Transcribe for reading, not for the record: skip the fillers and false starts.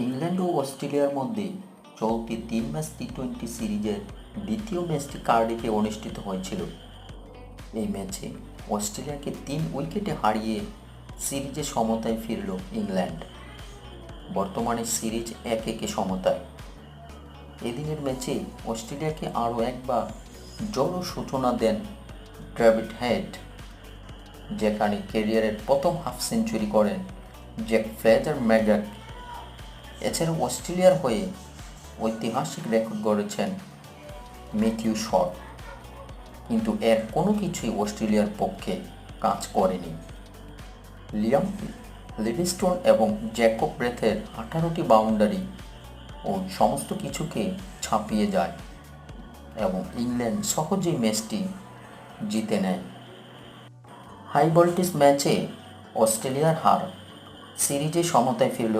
England ও অস্ট্রেলিয়ার মধ্যে চলতি 3 ম্যাচ টি-20 সিরিজের দ্বিতীয় ম্যাচটি কার্ডিফে অনুষ্ঠিত হয়েছিল। এই ম্যাচে অস্ট্রেলিয়াকে 3 উইকেটে হারিয়ে সিরিজে সমতায় ফিরল ইংল্যান্ড। বর্তমানে সিরিজ 1-1 সমতায়। এদিনের ম্যাচে অস্ট্রেলিয়াকে আরও একবার জোরো সূচনা দেন ডেভিড হেড, যেখানে ক্যারিয়ারের প্রথম হাফ সেঞ্চুরি করেন জ্যাক ফ্লেচার ম্যাকগ্রাথ। এছাড়াও অস্ট্রেলিয়ার হয়ে ঐতিহাসিক রেকর্ড গড়েছেন ম্যাথিউ শট, কিন্তু এর কোনো কিছুই অস্ট্রেলিয়ার পক্ষে কাজ করেনি। লিয়াম লিভিংস্টোন এবং জ্যাকব ব্রেথের 18টি বাউন্ডারি ও সমস্ত কিছুকে ছাপিয়ে যায় এবং ইংল্যান্ড সহজেই ম্যাচটি জিতে নেয়। হাই ভোল্টেজ ম্যাচে অস্ট্রেলিয়ার হার, সিরিজে সমতায় ফিরল